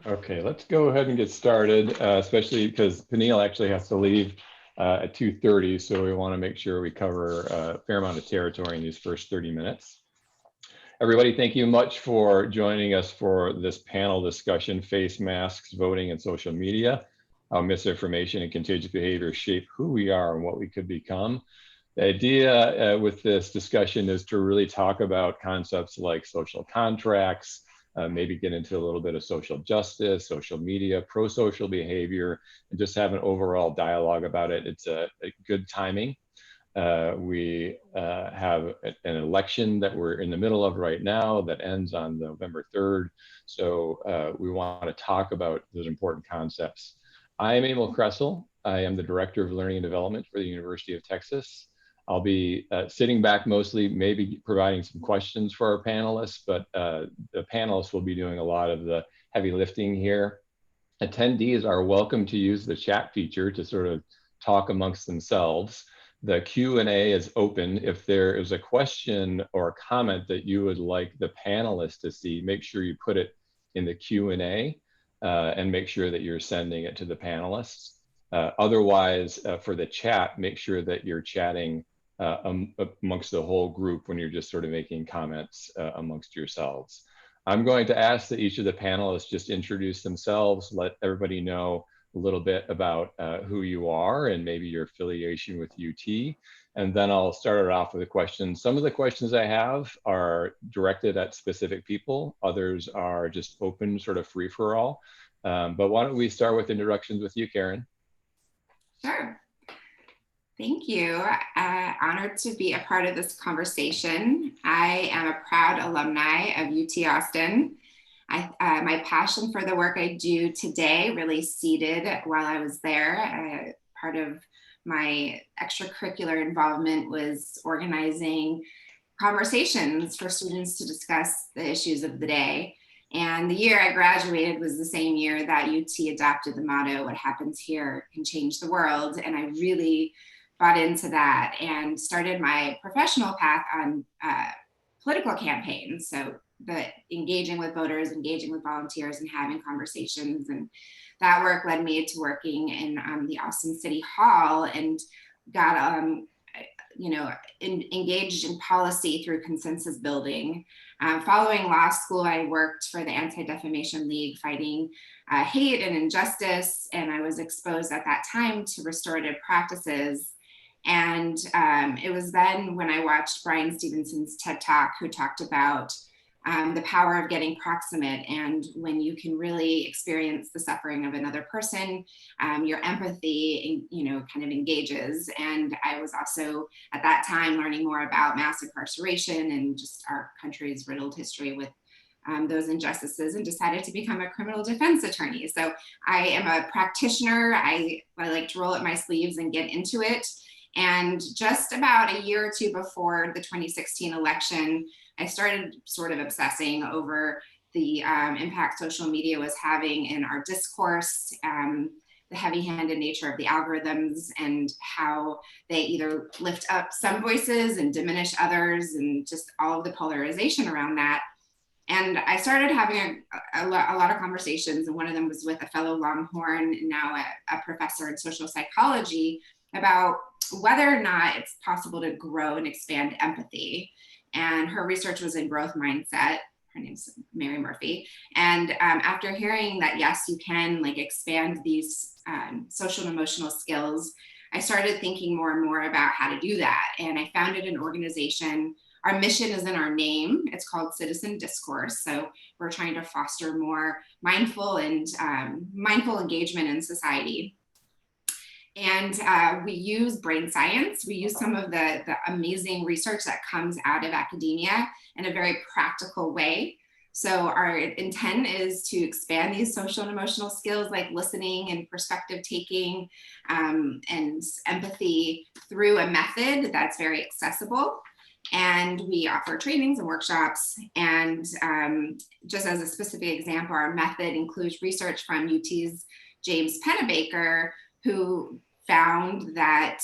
Okay, let's go ahead and get started, especially because Peniel actually has to leave at 2:30, so we want to make sure we cover a fair amount of territory in these first 30 minutes. Everybody, thank you much for joining us for this panel discussion, Face Masks, Voting, and Social Media, how misinformation and contagious behavior shape who we are and what we could become. The idea with this discussion is to really talk about concepts like social contracts, maybe get into a little bit of social justice, social media, pro-social behavior, and just have an overall dialogue about it. It's a good timing. We have an election that we're in the middle of right now that ends on November 3rd. So we want to talk about those important concepts. I am Emil Kresl. I am the Director of Learning and Development for the University of Texas. I'll be sitting back mostly, maybe providing some questions for our panelists, but the panelists will be doing a lot of the heavy lifting here. Attendees are welcome to use the chat feature to sort of talk amongst themselves. The Q&A is open. If there is a question or a comment that you would like the panelists to see, make sure you put it in the Q&A and make sure that you're sending it to the panelists. Otherwise, for the chat, make sure that you're chatting amongst the whole group when you're just sort of making comments amongst yourselves. I'm going to ask that each of the panelists just introduce themselves, let everybody know a little bit about who you are and maybe your affiliation with UT. And then I'll start it off with a question. Some of the questions I have are directed at specific people. Others are just open, sort of free for all. But why don't we start with introductions with you, Karen? Sure. Thank you. Honored to be a part of this conversation. I am a proud alumni of UT Austin. My passion for the work I do today really seeded while I was there. Part of my extracurricular involvement was organizing conversations for students to discuss the issues of the day. And the year I graduated was the same year that UT adopted the motto, "What happens here can change the world." And I really bought into that and started my professional path on political campaigns. So engaging with voters, engaging with volunteers, and having conversations. And that work led me to working in the Austin City Hall and got engaged in policy through consensus building. Following law school, I worked for the Anti-Defamation League fighting hate and injustice, and I was exposed at that time to restorative practices. And it was then when I watched Brian Stevenson's TED Talk, who talked about the power of getting proximate, and when you can really experience the suffering of another person, your empathy, kind of engages. And I was also at that time learning more about mass incarceration and just our country's riddled history with those injustices, and decided to become a criminal defense attorney. So I am a practitioner. I like to roll up my sleeves and get into it. And just about a year or two before the 2016 election, I started sort of obsessing over the impact social media was having in our discourse, the heavy-handed nature of the algorithms, and how they either lift up some voices and diminish others, and just all of the polarization around that. And I started having a lot of conversations, and one of them was with a fellow Longhorn, now a professor in social psychology, about whether or not it's possible to grow and expand empathy. And her research was in growth mindset. Her name's Mary Murphy. And after hearing that, yes, you can expand these social and emotional skills, I started thinking more and more about how to do that. And I founded an organization. Our mission is in our name. It's called Citizen Discourse. So we're trying to foster more mindful engagement in society. And we use brain science. We use some of the amazing research that comes out of academia in a very practical way. So our intent is to expand these social and emotional skills like listening and perspective taking and empathy through a method that's very accessible. And we offer trainings and workshops. And just as a specific example, our method includes research from UT's James Pennebaker, who found that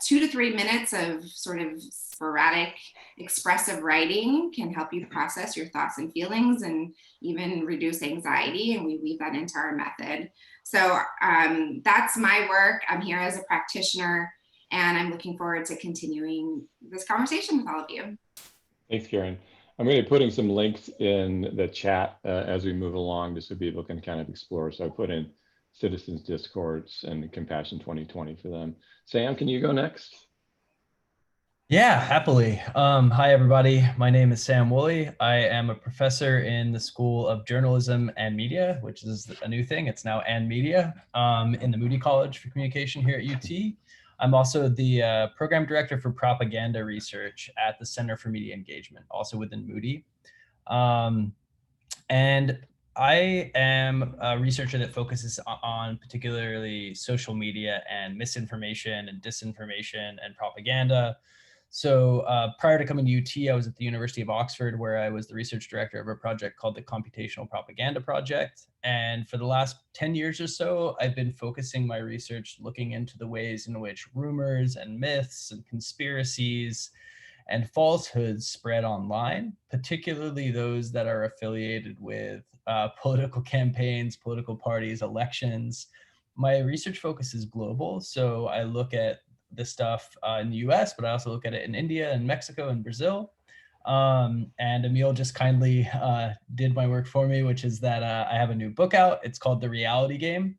2 to 3 minutes of sort of sporadic expressive writing can help you process your thoughts and feelings and even reduce anxiety. And we weave that into our method. So that's my work. I'm here as a practitioner, and I'm looking forward to continuing this conversation with all of you. Thanks, Karen. I'm going to be putting some links in the chat as we move along, just so people can kind of explore. So I put in Citizens Discourse and Compassion 2020 for them. Sam, can you go next? Yeah, happily. Hi, everybody. My name is Sam Woolley. I am a professor in the School of Journalism and Media, which is a new thing. It's now and Media in the Moody College for Communication here at UT. I'm also the program director for propaganda research at the Center for Media Engagement, also within Moody. And I am a researcher that focuses on particularly social media and misinformation and disinformation and propaganda. So prior to coming to UT, I was at the University of Oxford, where I was the research director of a project called the Computational Propaganda Project. And for the last 10 years or so, I've been focusing my research looking into the ways in which rumors and myths and conspiracies and falsehoods spread online, particularly those that are affiliated with political campaigns, political parties, elections. My research focus is global, so I look at this stuff in the US, but I also look at it in India and Mexico and Brazil. And Emil just kindly did my work for me, which is that I have a new book out. It's called The Reality Game.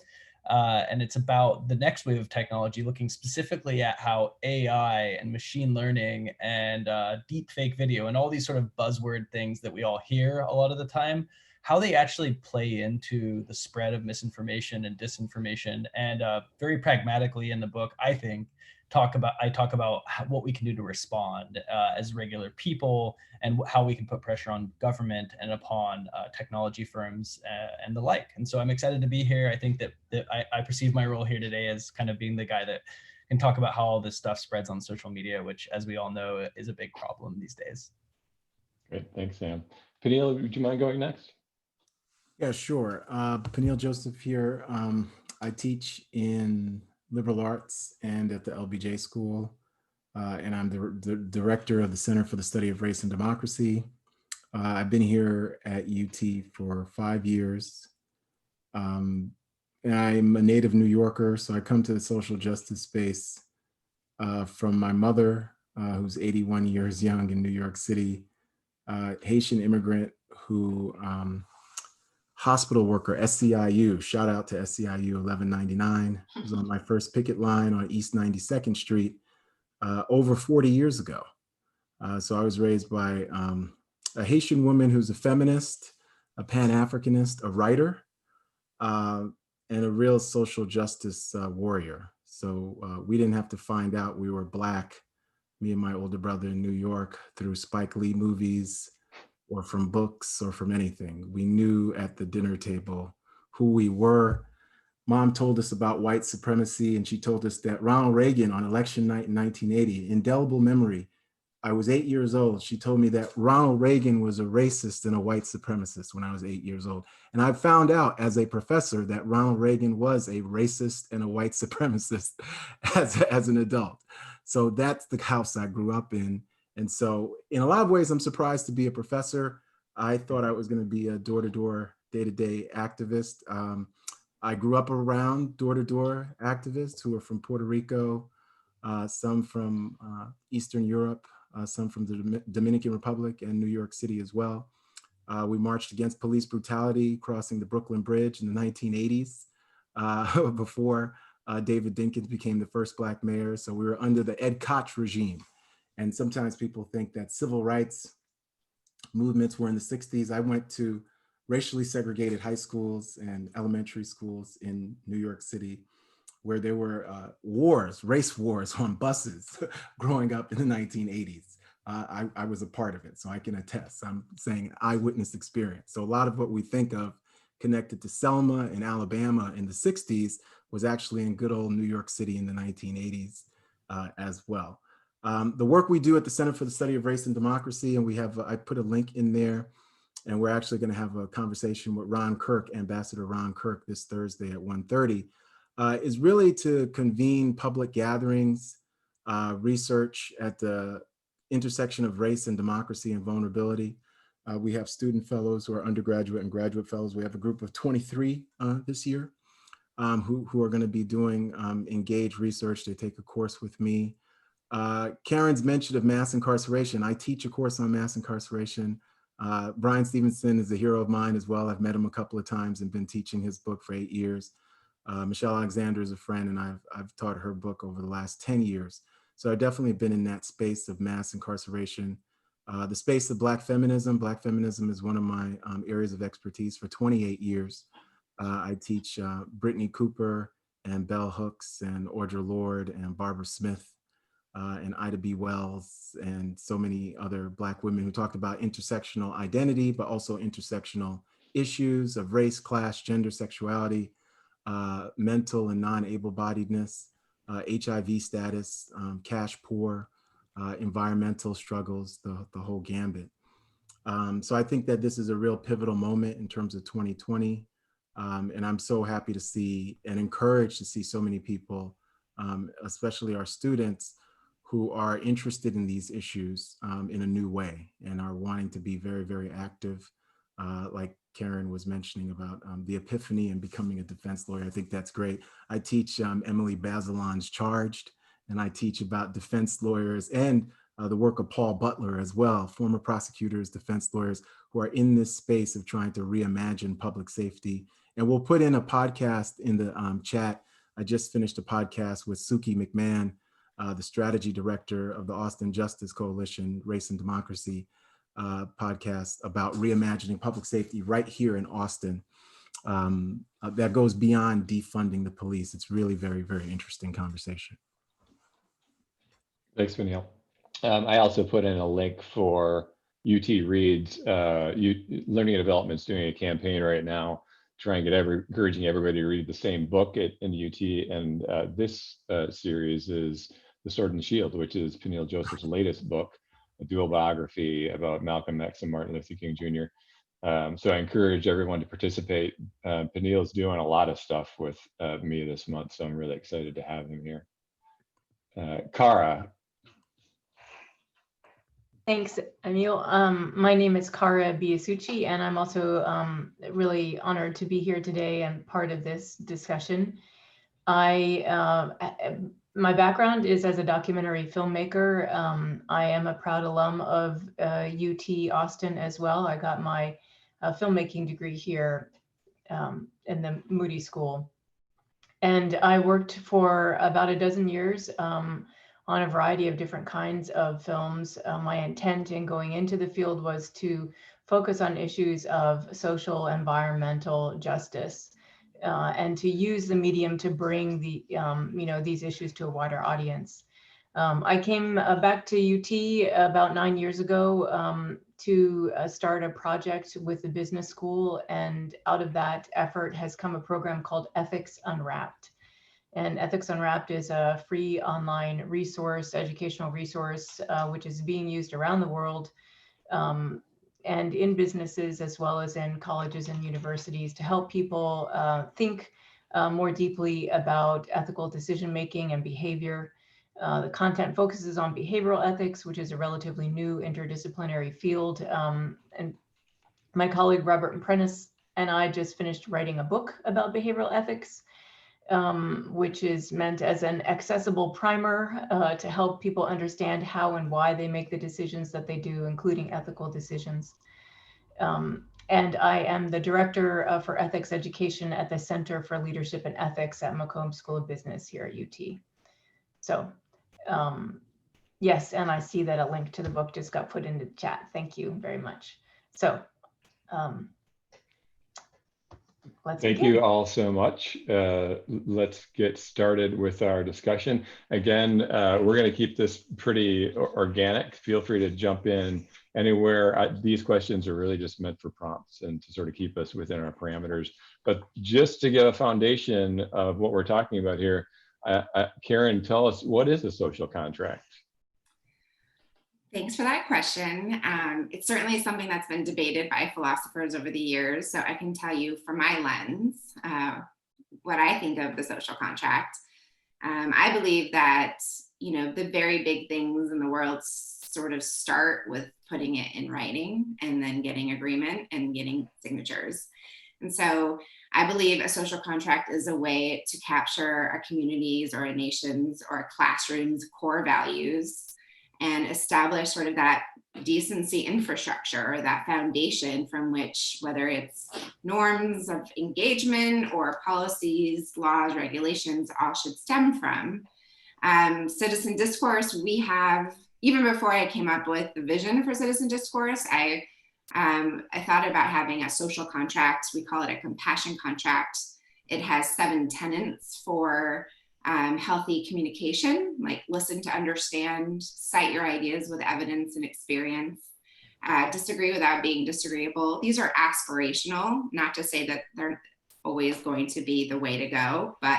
And it's about the next wave of technology, looking specifically at how AI and machine learning and deep fake video and all these sort of buzzword things that we all hear a lot of the time, how they actually play into the spread of misinformation and disinformation. And very pragmatically in the book, I think, I talk about what we can do to respond as regular people, and how we can put pressure on government and upon technology firms and the like. And so I'm excited to be here. I think that I perceive my role here today as kind of being the guy that can talk about how all this stuff spreads on social media, which, as we all know, is a big problem these days. Great, thanks, Sam. Peniel, would you mind going next? Yeah, sure. Peniel Joseph here. I teach in liberal arts and at the LBJ School, and I'm the director of the Center for the Study of Race and Democracy. I've been here at UT for 5 years. And I'm a native New Yorker, so I come to the social justice space from my mother, who's 81 years young in New York City, Haitian immigrant who hospital worker, SCIU, shout out to SCIU 1199, was on my first picket line on East 92nd Street over 40 years ago. So I was raised by a Haitian woman who's a feminist, a Pan-Africanist, a writer, and a real social justice warrior. So we didn't have to find out we were Black, me and my older brother in New York, through Spike Lee movies, or from books, or from anything. We knew at the dinner table who we were. Mom told us about white supremacy, and she told us that Ronald Reagan on election night in 1980, indelible memory. I was 8 years old. She told me that Ronald Reagan was a racist and a white supremacist when I was 8 years old. And I found out as a professor that Ronald Reagan was a racist and a white supremacist as an adult. So that's the house I grew up in. And so in a lot of ways, I'm surprised to be a professor. I thought I was going to be a door-to-door, day-to-day activist. I grew up around door-to-door activists who are from Puerto Rico, some from Eastern Europe, some from the Dominican Republic and New York City as well. We marched against police brutality crossing the Brooklyn Bridge in the 1980s before David Dinkins became the first Black mayor. So we were under the Ed Koch regime. And sometimes people think that civil rights movements were in the 60s. I went to racially segregated high schools and elementary schools in New York City, where there were race wars on buses growing up in the 1980s. I was a part of it, so I can attest. I'm saying eyewitness experience. So a lot of what we think of connected to Selma in Alabama in the 60s was actually in good old New York City in the 1980s as well. The work we do at the Center for the Study of Race and Democracy, and we have, I put a link in there, and we're actually going to have a conversation with Ron Kirk, Ambassador Ron Kirk, this Thursday at 1:30. is really to convene public gatherings, research at the intersection of race and democracy and vulnerability. We have student fellows who are undergraduate and graduate fellows. We have a group of 23 this year who are going to be doing engaged research. They take a course with me. Karen's mention of mass incarceration. I teach a course on mass incarceration. Brian Stevenson is a hero of mine as well. I've met him a couple of times and been teaching his book for 8 years. Michelle Alexander is a friend, and I've taught her book over the last 10 years. So I've definitely been in that space of mass incarceration. The space of Black feminism. Black feminism is one of my areas of expertise for 28 years. I teach Brittany Cooper and Bell Hooks and Audre Lorde and Barbara Smith and Ida B. Wells and so many other Black women who talked about intersectional identity, but also intersectional issues of race, class, gender, sexuality, mental and non-able-bodiedness, HIV status, cash poor, environmental struggles, the whole gambit. So I think that this is a real pivotal moment in terms of 2020. And I'm so happy to see and encouraged to see so many people, especially our students, who are interested in these issues in a new way and are wanting to be very, very active. Like Karen was mentioning about the epiphany and becoming a defense lawyer. I think that's great. I teach Emily Bazelon's Charged, and I teach about defense lawyers and the work of Paul Butler as well, former prosecutors, defense lawyers who are in this space of trying to reimagine public safety. And we'll put in a podcast in the chat. I just finished a podcast with Suki McMahon, the strategy director of the Austin Justice Coalition, Race and Democracy podcast about reimagining public safety right here in Austin. That goes beyond defunding the police. It's really very, very interesting conversation. Thanks, Peniel. I also put in a link for UT Reads. Learning and Development's doing a campaign right now, trying to get encouraging everybody to read the same book in the UT. And this series is The Sword and Shield, which is Peniel Joseph's latest book, a dual biography about Malcolm X and Martin Luther King Jr. So I encourage everyone to participate. Peniel's doing a lot of stuff with me this month, so I'm really excited to have him here. Cara. Thanks, Emil. My name is Cara Biasucci, and I'm also really honored to be here today and part of this discussion. My background is as a documentary filmmaker. I am a proud alum of UT Austin as well. I got my filmmaking degree here in the Moody School. And I worked for about a dozen years on a variety of different kinds of films. My intent in going into the field was to focus on issues of social, environmental justice, and to use the medium to bring the these issues to a wider audience. I came back to UT about 9 years ago to start a project with the business school, and out of that effort has come a program called Ethics Unwrapped. And Ethics Unwrapped is a free online resource, educational resource, which is being used around the world and in businesses as well as in colleges and universities to help people think more deeply about ethical decision-making and behavior. The content focuses on behavioral ethics, which is a relatively new interdisciplinary field. And my colleague, Robert Prentice, and I just finished writing a book about behavioral ethics, which is meant as an accessible primer to help people understand how and why they make the decisions that they do, including ethical decisions. And I am the director for ethics education at the Center for Leadership and Ethics at Macomb School of Business here at UT. So yes, and I see that a link to the book just got put into the chat. Thank you very much. So Thank you all so much. Let's get started with our discussion. Again, we're going to keep this pretty organic. Feel free to jump in anywhere. These questions are really just meant for prompts and to sort of keep us within our parameters. But just to get a foundation of what we're talking about here, Karen, tell us, what is a social contract? Thanks for that question. It's certainly something that's been debated by philosophers over the years. So I can tell you from my lens, what I think of the social contract. I believe that, the very big things in the world sort of start with putting it in writing and then getting agreement and getting signatures. And so I believe a social contract is a way to capture a community's or a nation's or a classroom's core values and establish sort of that decency infrastructure, or that foundation from which, whether it's norms of engagement or policies, laws, regulations, all should stem from. Citizen discourse, we have, even before I came up with the vision for citizen discourse, I thought about having a social contract. We call it a compassion contract. It has 7 tenets for healthy communication, like listen to understand, cite your ideas with evidence and experience, disagree without being disagreeable. These are aspirational, not to say that they're always going to be the way to go, but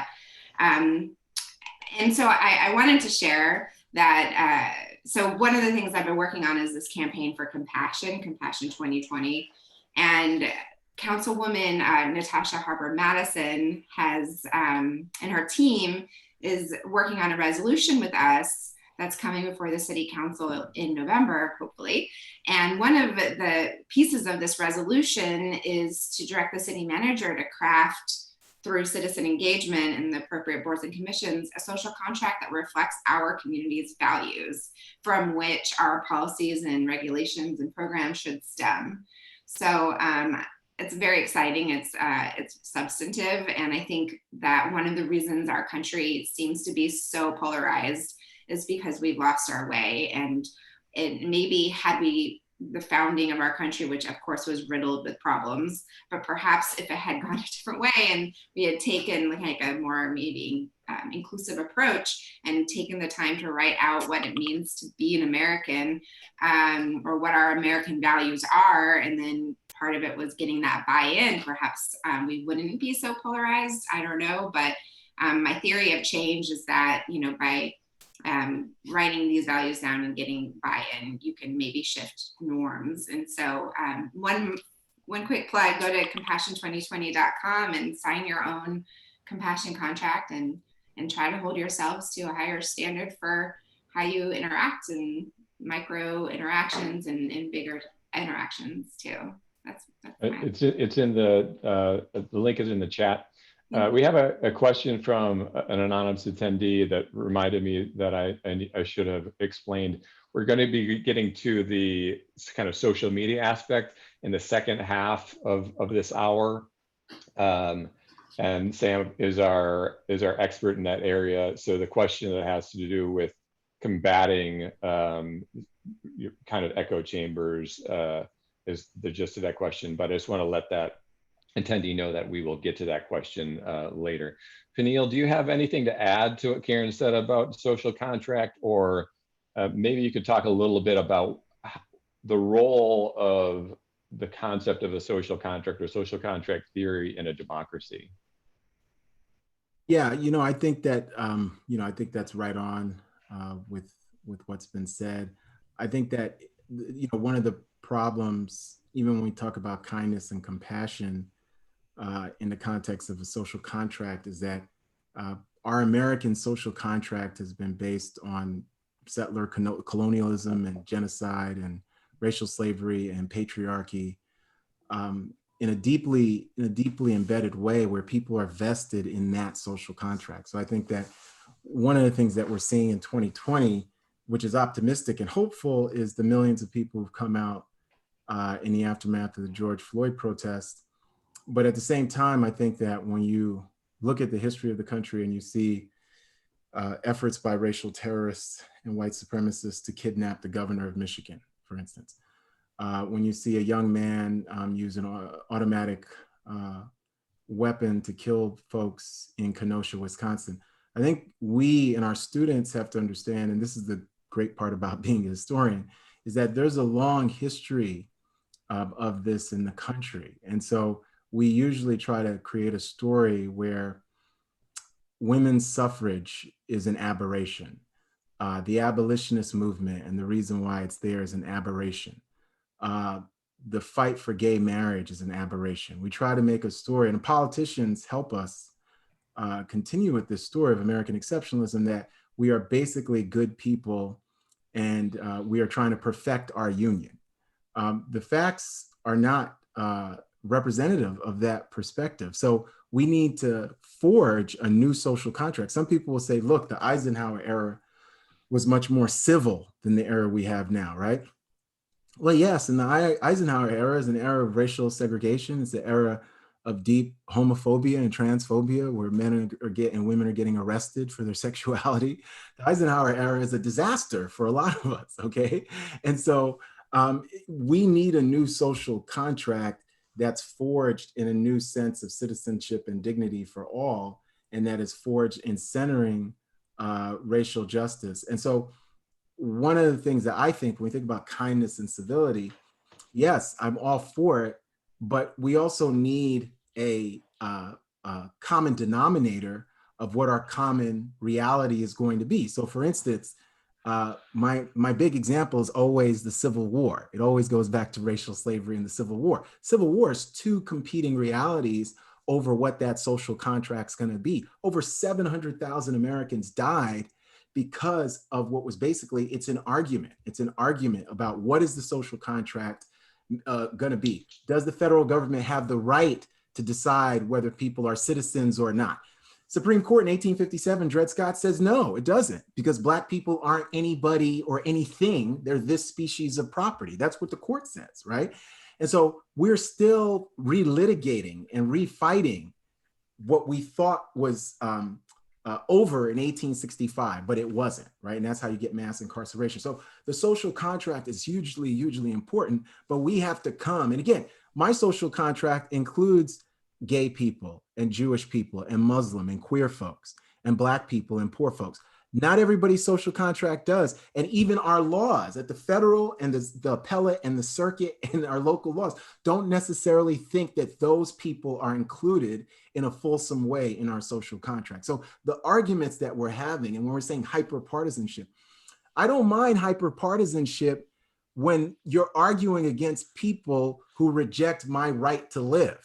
and so I wanted to share that. So one of the things I've been working on is this campaign for Compassion 2020. And Councilwoman Natasha Harper Madison has, and her team is working on a resolution with us that's coming before the City Council in November, hopefully. And one of the pieces of this resolution is to direct the city manager to craft, through citizen engagement and the appropriate boards and commissions, a social contract that reflects our community's values, from which our policies and regulations and programs should stem. So it's very exciting. It's substantive. And I think that one of the reasons our country seems to be so polarized is because we've lost our way. And maybe had we the founding of our country, which of course was riddled with problems, but perhaps if it had gone a different way and we had taken like a more maybe inclusive approach and taken the time to write out what it means to be an American, or what our American values are, and then part of it was getting that buy-in, perhaps we wouldn't be so polarized. I don't know, but my theory of change is that, by writing these values down and getting buy-in, you can maybe shift norms. And so one quick plug, go to compassion2020.com and sign your own compassion contract and try to hold yourselves to a higher standard for how you interact, and micro interactions and bigger interactions too. That's it's in the link is in the chat. We have a question from an anonymous attendee that reminded me that I should have explained. We're going to be getting to the kind of social media aspect in the second half of this hour. And Sam is our expert in that area. So the question that has to do with combating kind of echo chambers is the gist of that question. But I just want to let that attendee know that we will get to that question later. Peniel, do you have anything to add to what Karen said about social contract, or maybe you could talk a little bit about the role of the concept of a social contract or social contract theory in a democracy? Yeah, I think that I think that's right on with what's been said. I think that one of the problems, even when we talk about kindness and compassion in the context of a social contract, is that our American social contract has been based on settler colonialism and genocide and racial slavery and patriarchy in a deeply embedded way, where people are vested in that social contract. So I think that one of the things that we're seeing in 2020, which is optimistic and hopeful, is the millions of people who've come out in the aftermath of the George Floyd protests. But at the same time, I think that when you look at the history of the country and you see efforts by racial terrorists and white supremacists to kidnap the governor of Michigan, for instance, when you see a young man use an automatic weapon to kill folks in Kenosha, Wisconsin, I think we and our students have to understand, and this is the great part about being a historian, is that there's a long history of this in the country. And so we usually try to create a story where women's suffrage is an aberration. The abolitionist movement and the reason why it's there is an aberration. The fight for gay marriage is an aberration. We try to make a story, and politicians help us continue with this story of American exceptionalism, that we are basically good people and we are trying to perfect our union. The facts are not representative of that perspective. So we need to forge a new social contract. Some people will say, look, the Eisenhower era was much more civil than the era we have now, right? Well, yes, and the Eisenhower era is an era of racial segregation. It's an era of deep homophobia and transphobia, where men are getting, women are getting arrested for their sexuality. The Eisenhower era is a disaster for a lot of us, okay? And so we need a new social contract that's forged in a new sense of citizenship and dignity for all, and that is forged in centering racial justice. And so one of the things that I think when we think about kindness and civility, yes, I'm all for it, but we also need a common denominator of what our common reality is going to be. So for instance, my big example is always the Civil War. It always goes back to racial slavery and the Civil War. Civil War is two competing realities over what that social contract's going to be. Over 700,000 Americans died because of what was basically, it's an argument. It's an argument about what is the social contract going to be. Does the federal government have the right to decide whether people are citizens or not? Supreme Court in 1857, Dred Scott says, no, it doesn't, because Black people aren't anybody or anything. They're this species of property. That's what the court says, right? And so we're still relitigating and refighting what we thought was over in 1865, but it wasn't, right? And that's how you get mass incarceration. So the social contract is hugely, hugely important, but we have to come. And again, my social contract includes gay people and Jewish people and Muslim and queer folks and Black people and poor folks. Not everybody's social contract does. And even our laws at the federal and the appellate and the circuit and our local laws don't necessarily think that those people are included in a fulsome way in our social contract. So the arguments that we're having, and when we're saying hyperpartisanship, I don't mind hyperpartisanship when you're arguing against people who reject my right to live.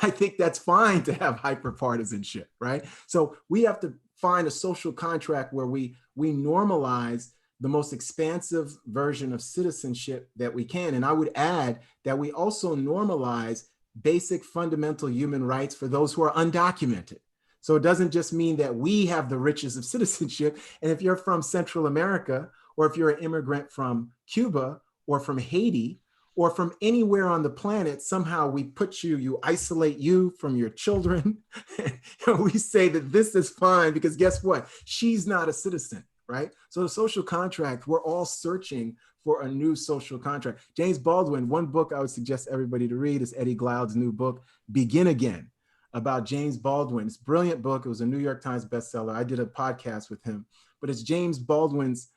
I think that's fine to have hyperpartisanship, right? So we have to find a social contract where we normalize the most expansive version of citizenship that we can. And I would add that we also normalize basic fundamental human rights for those who are undocumented. So it doesn't just mean that we have the riches of citizenship. And if you're from Central America, or if you're an immigrant from Cuba or from Haiti, or from anywhere on the planet, somehow we put you isolate you from your children. We say that this is fine because guess what? She's not a citizen, right? So the social contract, we're all searching for a new social contract. James Baldwin, one book I would suggest everybody to read is Eddie Glaude's new book, Begin Again, about James Baldwin. It's a brilliant book. It was a New York Times bestseller. I did a podcast with him, but it's James Baldwin's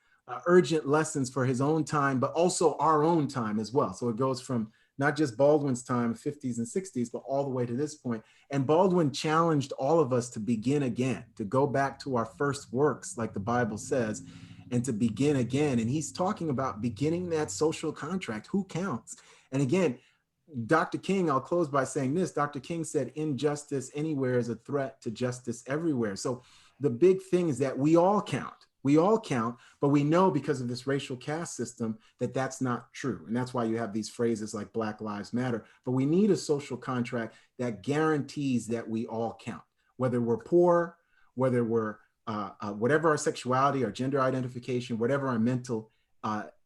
urgent lessons for his own time, but also our own time as well. So it goes from not just Baldwin's time, 50s and 60s, but all the way to this point. And Baldwin challenged all of us to begin again, to go back to our first works, like the Bible says, and to begin again. And he's talking about beginning that social contract. Who counts? And again, Dr. King, I'll close by saying this. Dr. King said, injustice anywhere is a threat to justice everywhere. So the big thing is that we all count. We all count, but we know because of this racial caste system that that's not true. And that's why you have these phrases like Black Lives Matter. But we need a social contract that guarantees that we all count, whether we're poor, whether we're whatever our sexuality, our gender identification, whatever our mental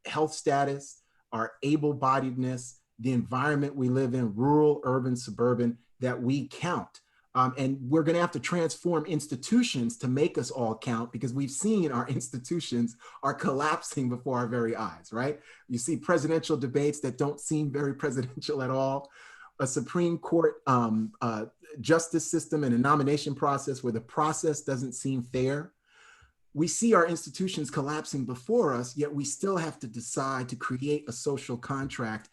health status, our able-bodiedness, the environment we live in, rural, urban, suburban, that we count. And we're going to have to transform institutions to make us all count, because we've seen our institutions are collapsing before our very eyes, right? You see presidential debates that don't seem very presidential at all, a Supreme Court justice system and a nomination process where the process doesn't seem fair. We see our institutions collapsing before us, yet we still have to decide to create a social contract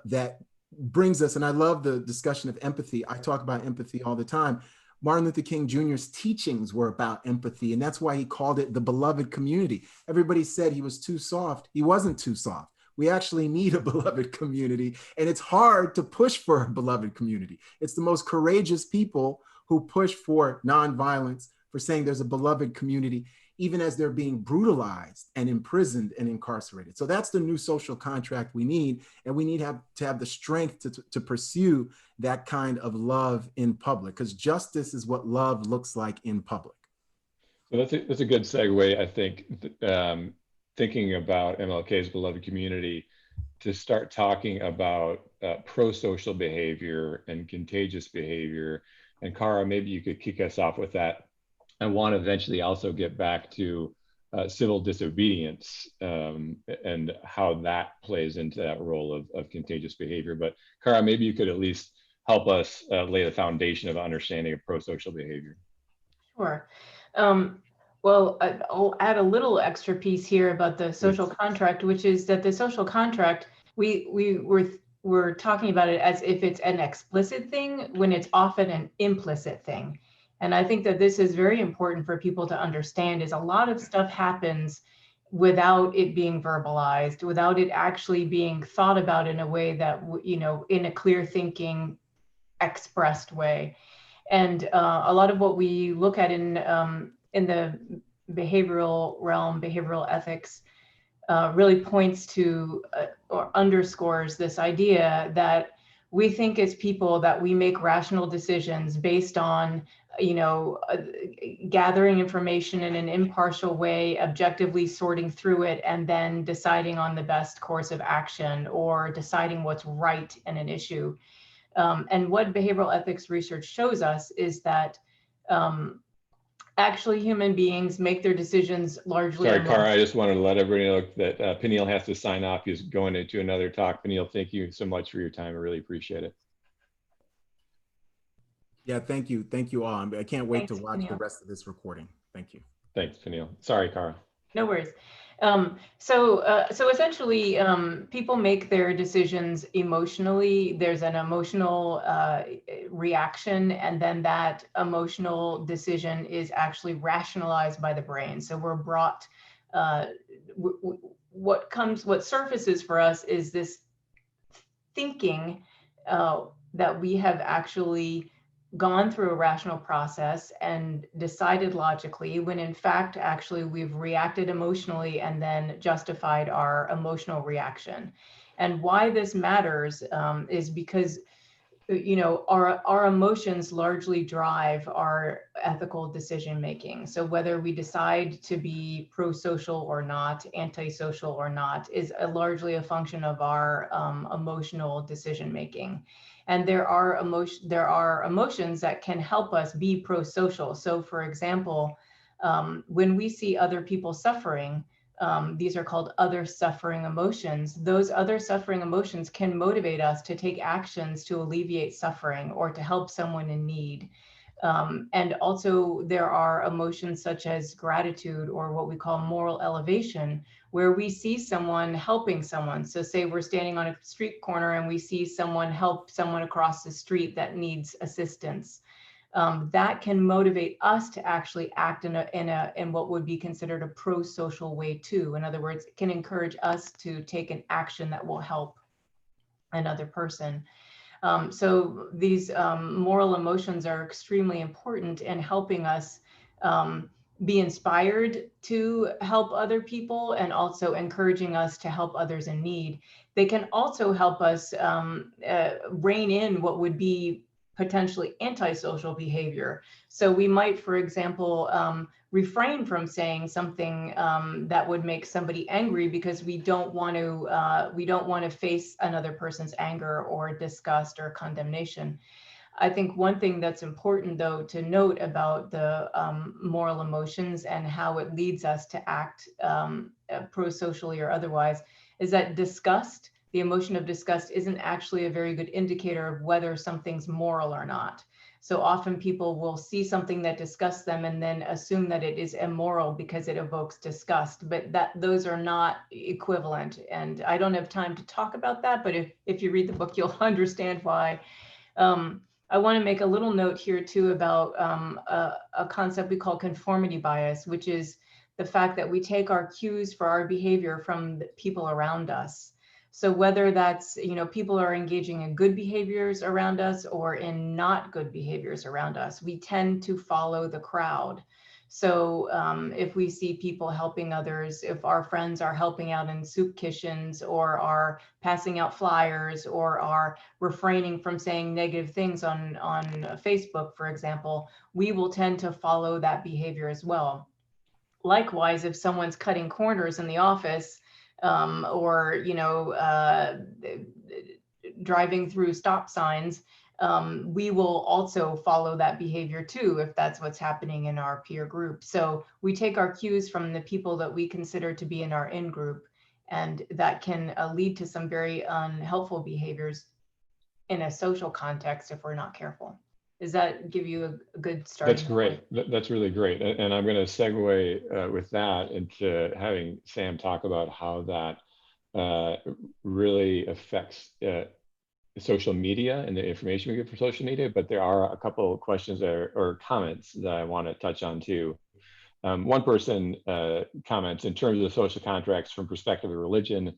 that brings us, and I love the discussion of empathy. I talk about empathy all the time. Martin Luther King Jr.'s teachings were about empathy, and that's why he called it the beloved community. Everybody said he was too soft. He wasn't too soft. We actually need a beloved community, and it's hard to push for a beloved community. It's the most courageous people who push for nonviolence, for saying there's a beloved community, even as they're being brutalized and imprisoned and incarcerated. So that's the new social contract we need. And we need to have the strength to pursue that kind of love in public, because justice is what love looks like in public. So that's a good segue, I think, thinking about MLK's beloved community, to start talking about pro-social behavior and contagious behavior. And Cara, maybe you could kick us off with that. I want to eventually also get back to civil disobedience and how that plays into that role of contagious behavior. But Cara, maybe you could at least help us lay the foundation of understanding of pro-social behavior. Sure. Well, I'll add a little extra piece here about the social contract, which is that the social contract, we're talking about it as if it's an explicit thing when it's often an implicit thing. And I think that this is very important for people to understand, is a lot of stuff happens without it being verbalized, without it actually being thought about in a way that, you know, in a clear thinking, expressed way. And a lot of what we look at in the behavioral realm, behavioral ethics, really points to or underscores this idea that we think as people that we make rational decisions based on, you know, gathering information in an impartial way, objectively sorting through it, and then deciding on the best course of action or deciding what's right in an issue. And what behavioral ethics research shows us is that actually human beings make their decisions largely. Sorry, Cara, I just wanted to let everybody know that Peniel has to sign off. He's going into another talk. Peniel, thank you so much for your time. I really appreciate it. Yeah, thank you. Thank you all. I can't wait to watch Peniel. the rest of this recording. Thank you. Thanks, Peniel. Sorry, Cara. No worries. So essentially, people make their decisions emotionally. There's an emotional reaction, and then that emotional decision is actually rationalized by the brain. So we're brought, what surfaces for us is this thinking that we have actually gone through a rational process and decided logically, when in fact, actually, we've reacted emotionally and then justified our emotional reaction. And why this matters is because, you know, our emotions largely drive our ethical decision making. So whether we decide to be pro-social or not, anti-social or not, is largely a function of our emotional decision making. And there are emotions that can help us be pro-social. So for example, when we see other people suffering, these are called other suffering emotions. Those other suffering emotions can motivate us to take actions to alleviate suffering or to help someone in need. And also there are emotions such as gratitude, or what we call moral elevation, where we see someone helping someone. So say we're standing on a street corner and we see someone help someone across the street that needs assistance. That can motivate us to actually act in what would be considered a pro-social way too. In other words, it can encourage us to take an action that will help another person. So these moral emotions are extremely important in helping us be inspired to help other people, and also encouraging us to help others in need. They can also help us rein in what would be potentially antisocial behavior. So we might, for example, refrain from saying something that would make somebody angry because we don't want to face another person's anger or disgust or condemnation. I think one thing that's important, though, to note about the moral emotions and how it leads us to act pro-socially or otherwise, is that disgust, the emotion of disgust, isn't actually a very good indicator of whether something's moral or not. So often people will see something that disgusts them and then assume that it is immoral because it evokes disgust, but those are not equivalent. And I don't have time to talk about that, but if you read the book, you'll understand why. I want to make a little note here too about a concept we call conformity bias, which is the fact that we take our cues for our behavior from the people around us. So whether that's, people are engaging in good behaviors around us or in not good behaviors around us, we tend to follow the crowd. So if we see people helping others, if our friends are helping out in soup kitchens or are passing out flyers or are refraining from saying negative things on Facebook, for example, we will tend to follow that behavior as well. Likewise, if someone's cutting corners in the office, or driving through stop signs, we will also follow that behavior too, if that's what's happening in our peer group. So we take our cues from the people that we consider to be in our in group, and that can lead to some very unhelpful behaviors in a social context if we're not careful. Does that give you a good starting That's great. point? That's really great. And I'm going to segue with that into having Sam talk about how that really affects social media and the information we get from social media. But there are a couple of questions or comments that I want to touch on too. One person comments, in terms of social contracts from perspective of religion,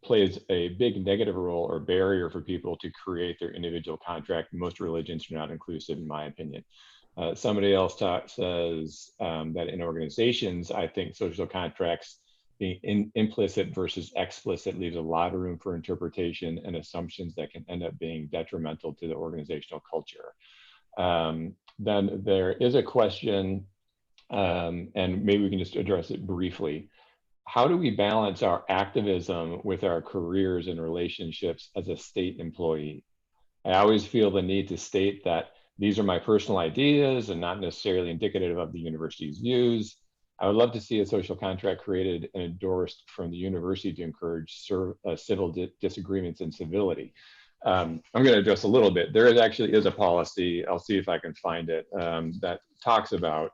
plays a big negative role or barrier for people to create their individual contract. Most religions are not inclusive, in my opinion. Somebody else says that in organizations, I think social contracts being implicit versus explicit leaves a lot of room for interpretation and assumptions that can end up being detrimental to the organizational culture. Then there is a question, and maybe we can just address it briefly. How do we balance our activism with our careers and relationships as a state employee? I always feel the need to state that these are my personal ideas and not necessarily indicative of the university's views. I would love to see a social contract created and endorsed from the university to encourage civil disagreements and civility. I'm going to address a little bit. There actually is a policy, I'll see if I can find it, that talks about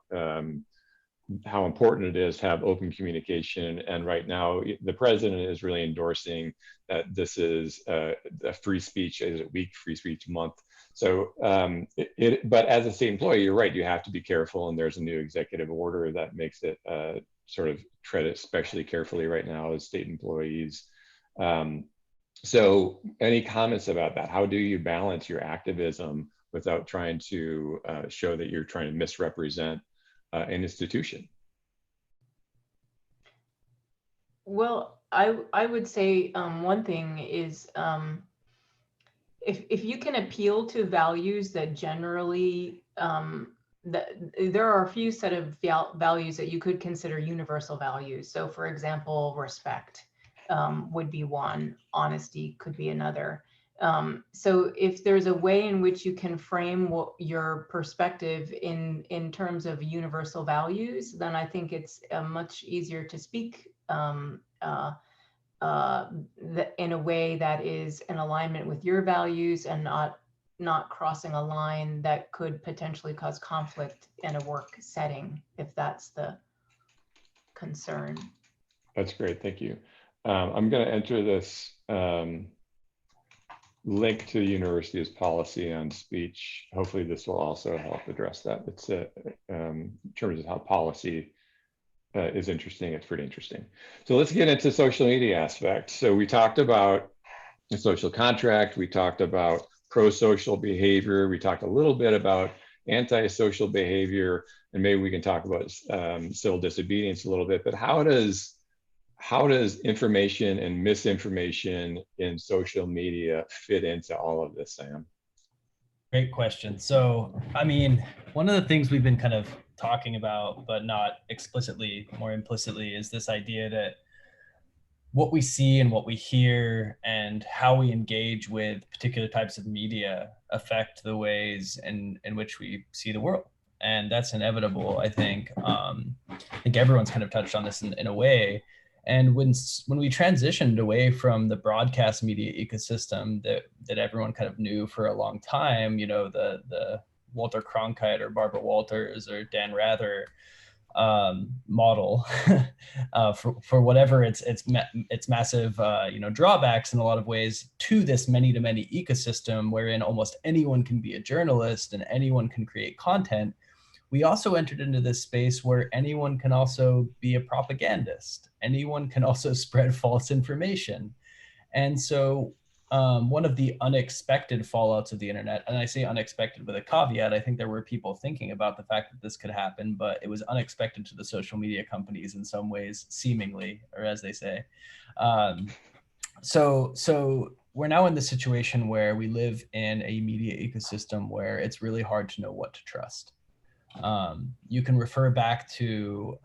how important it is to have open communication. And right now, the president is really endorsing that this is a free speech, is a week, free speech month. So, but as a state employee, you're right, you have to be careful. And there's a new executive order that makes it sort of tread especially carefully right now as state employees. So any comments about that? How do you balance your activism without trying to show that you're trying to misrepresent an institution? Well, I would say one thing is if you can appeal to values that generally there are a few set of values that you could consider universal values. So, for example, respect would be one. Honesty could be another. So if there's a way in which you can frame your perspective in terms of universal values, then I think it's much easier to speak in a way that is in alignment with your values and not crossing a line that could potentially cause conflict in a work setting, if that's the concern. That's great, thank you. I'm going to enter this link to the university's policy on speech. Hopefully this will also help address that. It's in terms of how policy is interesting, it's pretty interesting. So let's get into social media aspects. So we talked about the social contract, we talked about pro-social behavior, we talked a little bit about anti-social behavior, and maybe we can talk about civil disobedience a little bit, but how does information and misinformation in social media fit into all of this, Sam? Great question. So, I mean, one of the things we've been kind of talking about, but not explicitly, more implicitly, is this idea that what we see and what we hear and how we engage with particular types of media affect the ways in which we see the world. And that's inevitable, I think. I think everyone's kind of touched on this in a way. And when we transitioned away from the broadcast media ecosystem that everyone kind of knew for a long time, you know, the Walter Cronkite or Barbara Walters or Dan Rather model for whatever its massive drawbacks in a lot of ways, to this many-to-many ecosystem wherein almost anyone can be a journalist and anyone can create content, we also entered into this space where anyone can also be a propagandist. Anyone can also spread false information. And so one of the unexpected fallouts of the internet, and I say unexpected with a caveat, I think there were people thinking about the fact that this could happen, but it was unexpected to the social media companies in some ways, seemingly, or as they say. So we're now in the situation where we live in a media ecosystem where it's really hard to know what to trust. You can refer back to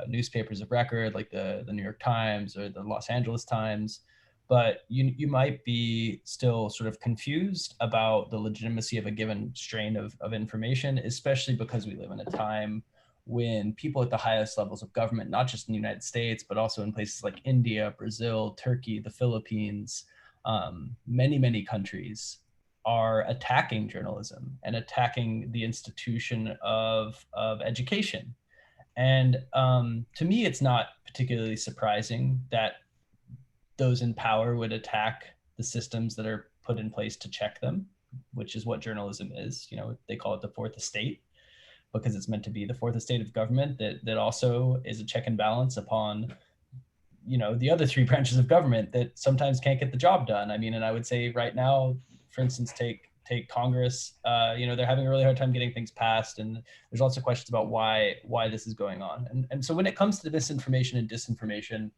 newspapers of record like the New York Times or the Los Angeles Times, but you might be still sort of confused about the legitimacy of a given strain of information, especially because we live in a time when people at the highest levels of government, not just in the United States, but also in places like India, Brazil, Turkey, the Philippines, many countries are attacking journalism and attacking the institution of education. And to me, it's not particularly surprising that those in power would attack the systems that are put in place to check them, which is what journalism is. You know, they call it the fourth estate because it's meant to be the fourth estate of government that also is a check and balance upon, you know, the other three branches of government that sometimes can't get the job done. I mean, and I would say right now, for instance, take Congress, you know, they're having a really hard time getting things passed. And there's lots of questions about why this is going on. And so when it comes to misinformation and disinformation,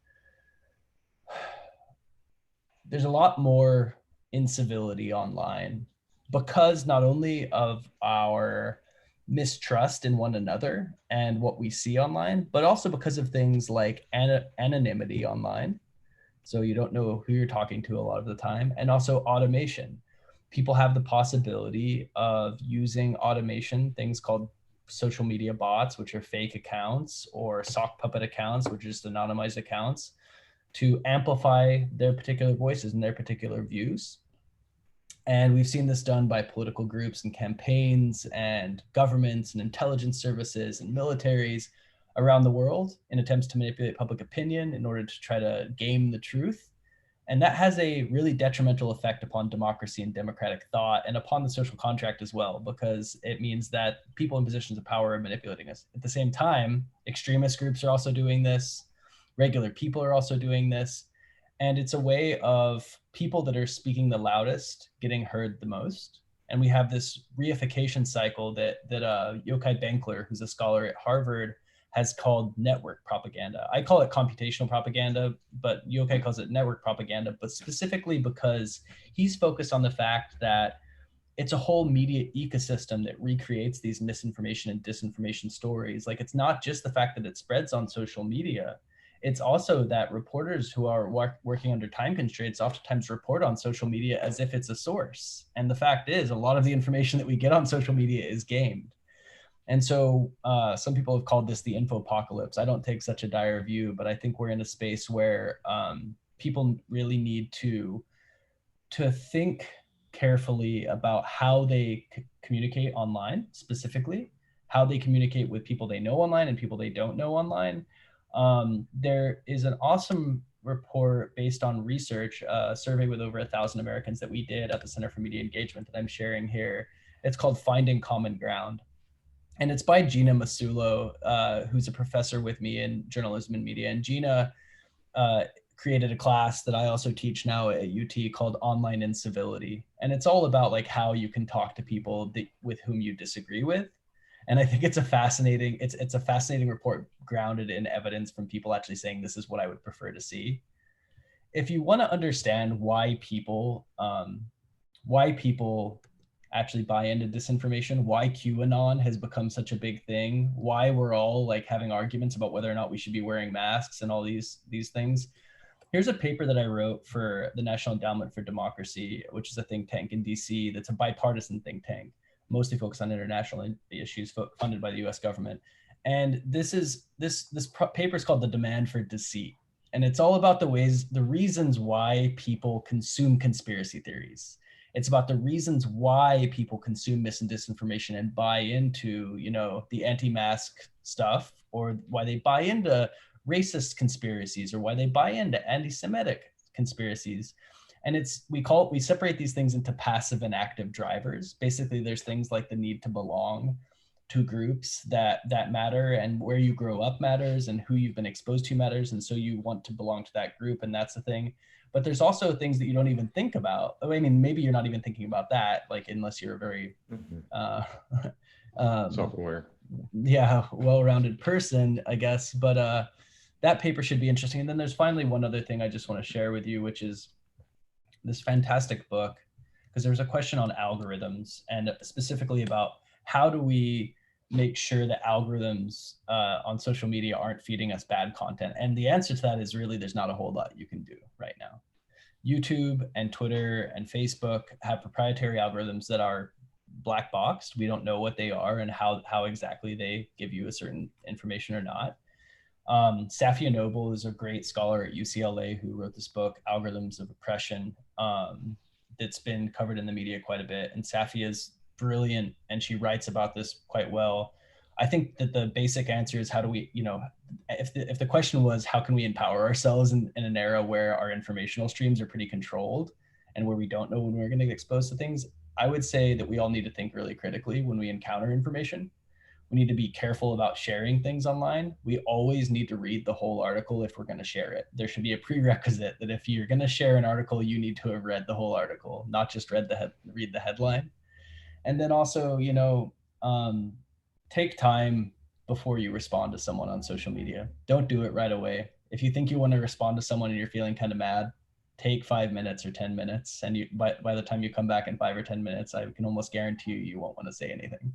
there's a lot more incivility online because not only of our mistrust in one another and what we see online, but also because of things like anonymity online. So you don't know who you're talking to a lot of the time, and also automation. People have the possibility of using automation, things called social media bots, which are fake accounts, or sock puppet accounts, which are just anonymized accounts, to amplify their particular voices and their particular views. And we've seen this done by political groups and campaigns and governments and intelligence services and militaries around the world in attempts to manipulate public opinion in order to try to game the truth. And that has a really detrimental effect upon democracy and democratic thought and upon the social contract as well, because it means that people in positions of power are manipulating us. At the same time, extremist groups are also doing this. Regular people are also doing this. And it's a way of people that are speaking the loudest getting heard the most. And we have this reification cycle that Yochai Benkler, who's a scholar at Harvard, has called network propaganda. I call it computational propaganda, but Yochai calls it network propaganda, but specifically because he's focused on the fact that it's a whole media ecosystem that recreates these misinformation and disinformation stories. Like, it's not just the fact that it spreads on social media. It's also that reporters who are working under time constraints oftentimes report on social media as if it's a source. And the fact is, a lot of the information that we get on social media is gamed. And so some people have called this the infopocalypse. I don't take such a dire view, but I think we're in a space where people really need to think carefully about how they communicate online, specifically, how they communicate with people they know online and people they don't know online. There is an awesome report based on research, a survey with over 1,000 Americans that we did at the Center for Media Engagement that I'm sharing here. It's called Finding Common Ground. And it's by Gina Masulo, who's a professor with me in journalism and media. And Gina created a class that I also teach now at UT called Online Incivility. And it's all about like how you can talk to people with whom you disagree with. And I think it's a fascinating report grounded in evidence from people actually saying this is what I would prefer to see. If you want to understand why people actually buy into disinformation, why QAnon has become such a big thing, why we're all like having arguments about whether or not we should be wearing masks and all these things. Here's a paper that I wrote for the National Endowment for Democracy, which is a think tank in DC that's a bipartisan think tank, mostly focused on international issues funded by the US government. And this paper is called The Demand for Deceit. And it's all about the reasons why people consume conspiracy theories. It's about the reasons why people consume mis and disinformation and buy into, you know, the anti-mask stuff, or why they buy into racist conspiracies, or why they buy into anti-Semitic conspiracies. And we separate these things into passive and active drivers. Basically, there's things like the need to belong, to groups that matter, and where you grow up matters, and who you've been exposed to matters, and so you want to belong to that group, and that's the thing. But there's also things that you don't even think about. I mean, maybe you're not even thinking about that, like, unless you're a very self-aware, well-rounded person, I guess. But that paper should be interesting. And then there's finally one other thing I just want to share with you, which is this fantastic book, because there's a question on algorithms, and specifically about how do we make sure that algorithms on social media aren't feeding us bad content. And the answer to that is really, there's not a whole lot you can do right now. YouTube and Twitter and Facebook have proprietary algorithms that are black boxed. We don't know what they are and how exactly they give you a certain information or not. Safia Noble is a great scholar at UCLA who wrote this book, Algorithms of Oppression, that's been covered in the media quite a bit. And Safia is brilliant, and she writes about this quite well. I think that the basic answer is, how do we, if the question was, how can we empower ourselves in an era where our informational streams are pretty controlled and where we don't know when we're going to get exposed to things, I would say that we all need to think really critically when we encounter information. We need to be careful about sharing things online. We always need to read the whole article if we're going to share it. There should be a prerequisite that if you're going to share an article, you need to have read the whole article, not just read the headline. And then also, take time before you respond to someone on social media. Don't do it right away. If you think you want to respond to someone and you're feeling kind of mad, take 5 minutes or 10 minutes. And by the time you come back in 5 or 10 minutes, I can almost guarantee you won't want to say anything.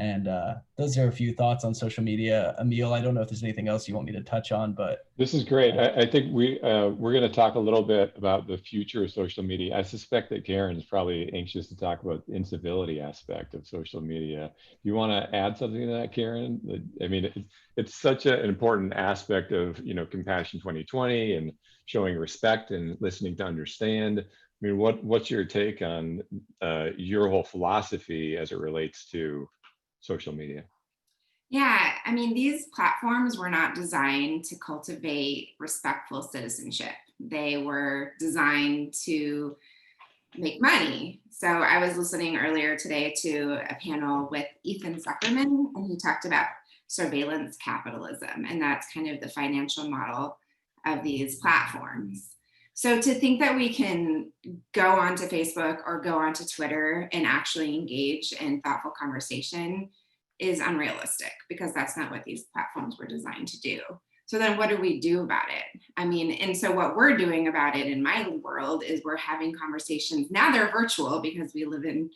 And those are a few thoughts on social media. Emil, I don't know if there's anything else you want me to touch on, but. This is great. I think we're going to talk a little bit about the future of social media. I suspect that Karen's probably anxious to talk about the incivility aspect of social media. Do you want to add something to that, Karen? I mean, it's such an important aspect of, Compassion 2020 and showing respect and listening to understand. I mean, what's your take on your whole philosophy as it relates to social media? Yeah, I mean, these platforms were not designed to cultivate respectful citizenship. They were designed to make money. So I was listening earlier today to a panel with Ethan Zuckerman, and he talked about surveillance capitalism, and that's kind of the financial model of these platforms. So to think that we can go onto Facebook or go onto Twitter and actually engage in thoughtful conversation is unrealistic, because that's not what these platforms were designed to do. So then what do we do about it? I mean, and so what we're doing about it in my world is we're having conversations. Now they're virtual because we live in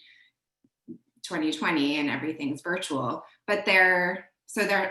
2020 and everything's virtual, but they're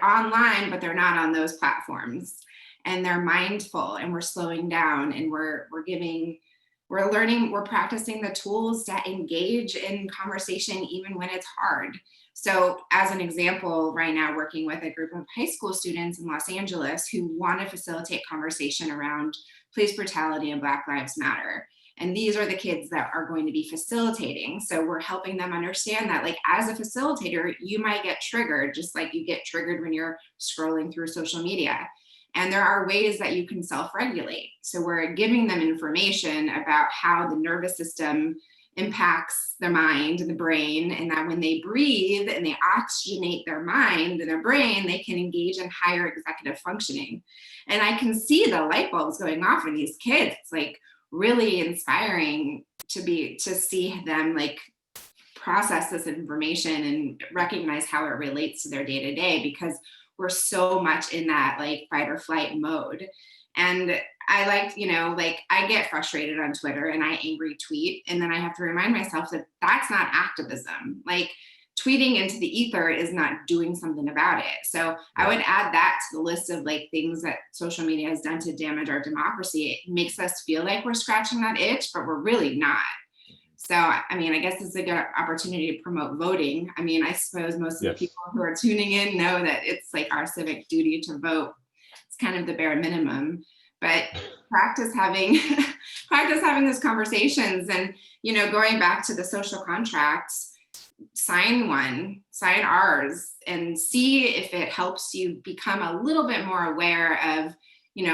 online, but they're not on those platforms. And they're mindful, and we're slowing down, and we're learning, we're practicing the tools to engage in conversation even when it's hard. So as an example, right now working with a group of high school students in Los Angeles who want to facilitate conversation around police brutality and Black Lives Matter. And these are the kids that are going to be facilitating. So we're helping them understand that, like, as a facilitator, you might get triggered, just like you get triggered when you're scrolling through social media. And there are ways that you can self-regulate. So we're giving them information about how the nervous system impacts their mind and the brain, and that when they breathe and they oxygenate their mind and their brain, they can engage in higher executive functioning. And I can see the light bulbs going off in these kids. It's like really inspiring to see them like process this information and recognize how it relates to their day-to-day, because we're so much in that like fight or flight mode. And I I get frustrated on Twitter and I angry tweet. And then I have to remind myself that that's not activism. Like, tweeting into the ether is not doing something about it. So I would add that to the list of like things that social media has done to damage our democracy. It makes us feel like we're scratching that itch, but we're really not. So, I mean, I guess it's a good opportunity to promote voting. I mean, I suppose most of the people who are tuning in know that it's like our civic duty to vote. It's kind of the bare minimum, but practice having those conversations. And, going back to the social contracts, sign ours and see if it helps you become a little bit more aware of,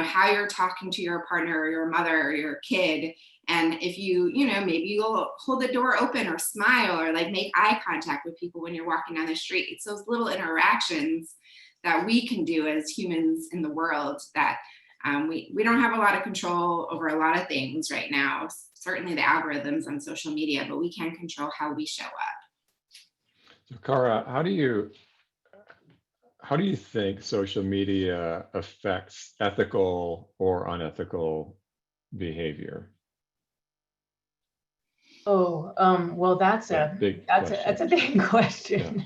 how you're talking to your partner or your mother or your kid, And if maybe you'll hold the door open or smile or like make eye contact with people when you're walking down the street. It's those little interactions that we can do as humans in the world that we don't have a lot of control over a lot of things right now, certainly the algorithms on social media, but we can control how we show up. So Cara, how do you think social media affects ethical or unethical behavior? Oh, well, that's a big question. Yeah.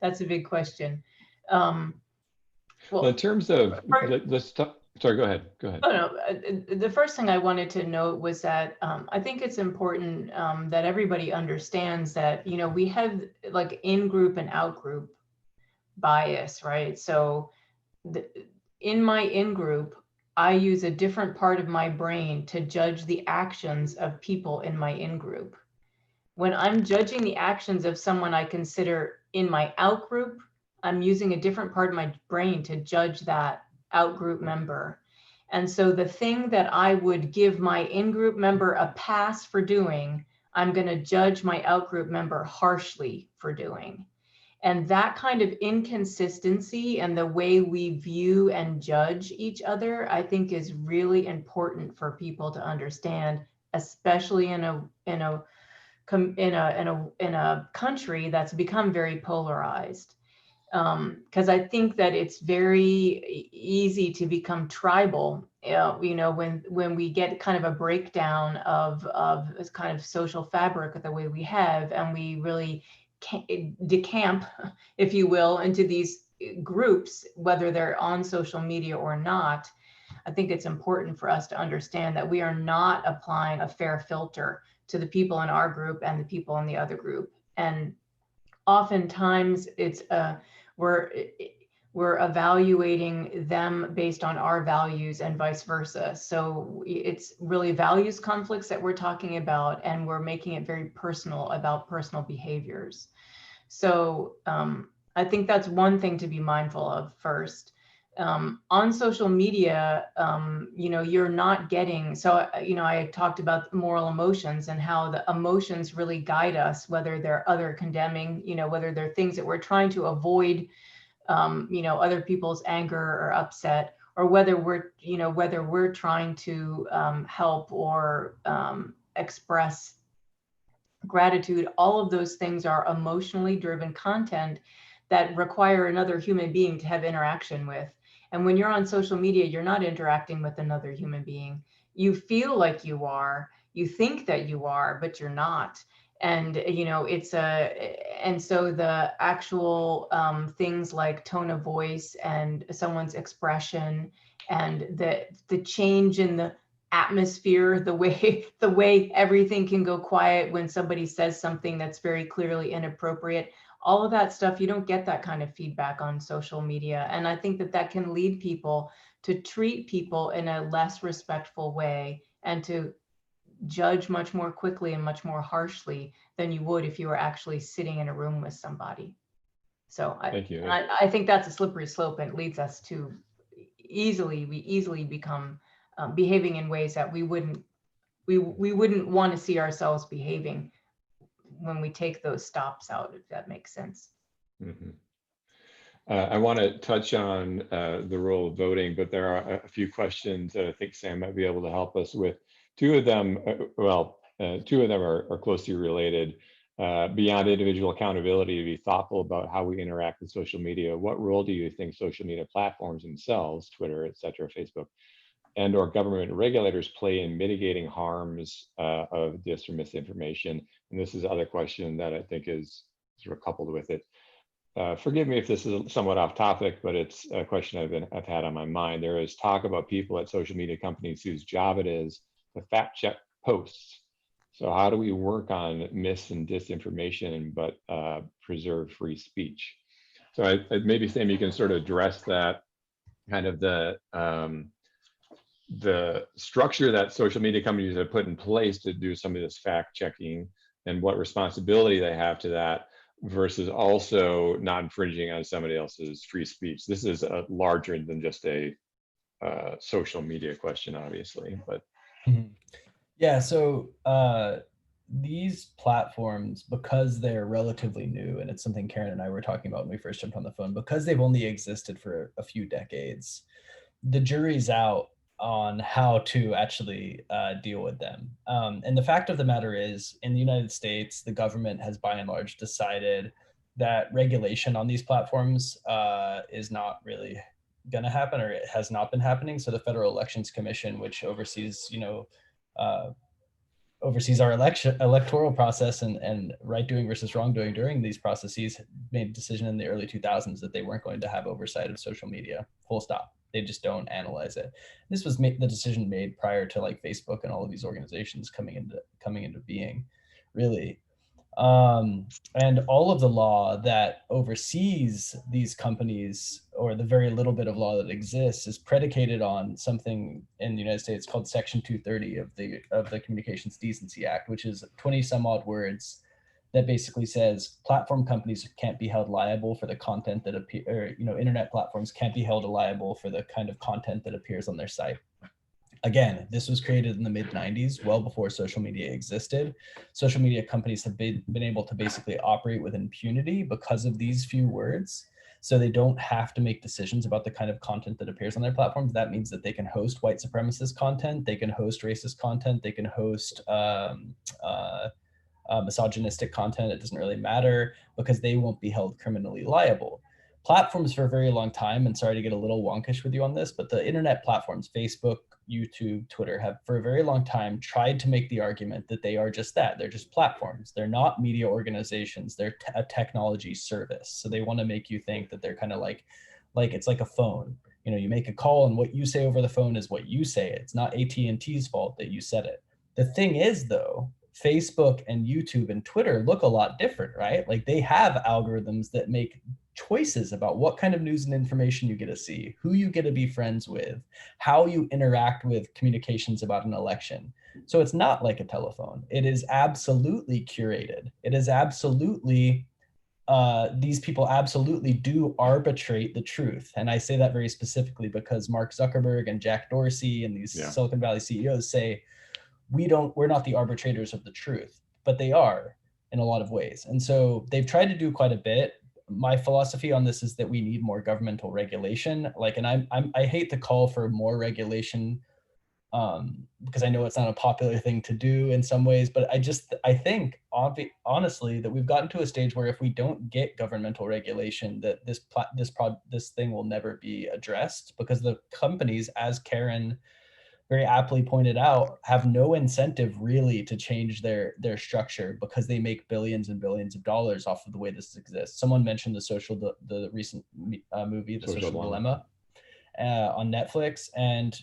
That's a big question. Well, in terms of sorry, go ahead. Oh, no, the first thing I wanted to note was that I think it's important that everybody understands that, we have like in-group and out-group bias, right? So in my in-group, I use a different part of my brain to judge the actions of people in my in-group. When I'm judging the actions of someone I consider in my out-group, I'm using a different part of my brain to judge that out-group member. And so the thing that I would give my in-group member a pass for doing, I'm going to judge my out-group member harshly for doing. And that kind of inconsistency and the way we view and judge each other, I think is really important for people to understand, especially in a country that's become very polarized. Because I think that it's very easy to become tribal, when we get kind of a breakdown of this kind of social fabric the way we have, and we really decamp, if you will, into these groups, whether they're on social media or not. I think it's important for us to understand that we are not applying a fair filter to the people in our group and the people in the other group. And oftentimes it's we're evaluating them based on our values and vice versa. So it's really values conflicts that we're talking about, and we're making it very personal about personal behaviors. So I think that's one thing to be mindful of first. On social media, you're not getting, so, I talked about moral emotions and how the emotions really guide us, whether they're other condemning, whether they're things that we're trying to avoid, other people's anger or upset, or whether we're trying to help or express gratitude. All of those things are emotionally driven content that require another human being to have interaction with. And when you're on social media, you're not interacting with another human being. You feel like you are, you think that you are, but you're not. And, and so the actual things like tone of voice and someone's expression and the change in the atmosphere, the way everything can go quiet when somebody says something that's very clearly inappropriate, all of that stuff, you don't get that kind of feedback on social media. And I think that can lead people to treat people in a less respectful way and to judge much more quickly and much more harshly than you would if you were actually sitting in a room with somebody. So Thank you. I think that's a slippery slope, and it leads us to we easily become behaving in ways that we wouldn't want to see ourselves behaving when we take those stops out, if that makes sense. Mm-hmm. I want to touch on the role of voting, but there are a few questions that I think Sam might be able to help us with. Two of them are closely related. Beyond individual accountability, to be thoughtful about how we interact with social media, what role do you think social media platforms themselves, Twitter, et cetera, Facebook, and or government regulators play in mitigating harms of dis or misinformation? And this is the other question that I think is sort of coupled with it. Forgive me if this is somewhat off topic, but it's a question I've had on my mind. There is talk about people at social media companies whose job it is to fact check posts. So how do we work on mis and disinformation but preserve free speech? So maybe Sam, you can sort of address that, kind of the structure that social media companies have put in place to do some of this fact checking and what responsibility they have to that, versus also not infringing on somebody else's free speech. This is larger than just a social media question, obviously, but. Mm-hmm. Yeah, so these platforms, because they're relatively new, and it's something Karen and I were talking about when we first jumped on the phone, because they've only existed for a few decades, the jury's out on how to actually deal with them. And the fact of the matter is, in the United States, the government has by and large decided that regulation on these platforms is not really going to happen, or it has not been happening. So the Federal Elections Commission, which oversees, uh, oversees our electoral process and right doing versus wrongdoing during these processes, made a decision in the early 2000s that they weren't going to have oversight of social media, full stop. They just don't analyze it. This was the decision made prior to like Facebook and all of these organizations coming into being, really. And all of the law that oversees these companies, or the very little bit of law that exists, is predicated on something in the United States called Section 230 of the Communications Decency Act, which is 20 some odd words that basically says platform companies can't be held liable for the content that internet platforms can't be held liable for the kind of content that appears on their site. Again, this was created in the mid 90s, well before social media existed. Social media companies have been able to basically operate with impunity because of these few words. So they don't have to make decisions about the kind of content that appears on their platforms. That means that they can host white supremacist content, they can host racist content, they can host misogynistic content. It doesn't really matter, because they won't be held criminally liable. Platforms for a very long time, and sorry to get a little wonkish with you on this, but the internet platforms, Facebook, YouTube, Twitter, have for a very long time tried to make the argument that they are just that. They're just platforms. They're not media organizations. They're a technology service. So they want to make you think that they're kind of like it's like a phone. You make a call and what you say over the phone is what you say. It's not AT&T's fault that you said it. The thing is, though, Facebook and YouTube and Twitter look a lot different, right? Like they have algorithms that make choices about what kind of news and information you get to see, who you get to be friends with, how you interact with communications about an election. So it's not like a telephone. It is absolutely curated. It is absolutely, these people absolutely do arbitrate the truth. And I say that very specifically because Mark Zuckerberg and Jack Dorsey and these Silicon Valley CEOs say, we're not the arbitrators of the truth, but they are in a lot of ways. And so they've tried to do quite a bit. My philosophy on this is that we need more governmental regulation. I hate the call for more regulation, because I know it's not a popular thing to do in some ways, but I think honestly that we've gotten to a stage where if we don't get governmental regulation, that this thing will never be addressed, because the companies, as Karen very aptly pointed out, have no incentive really to change their structure, because they make billions and billions of dollars off of the way this exists. Someone mentioned the recent movie, The Social Dilemma, on Netflix, and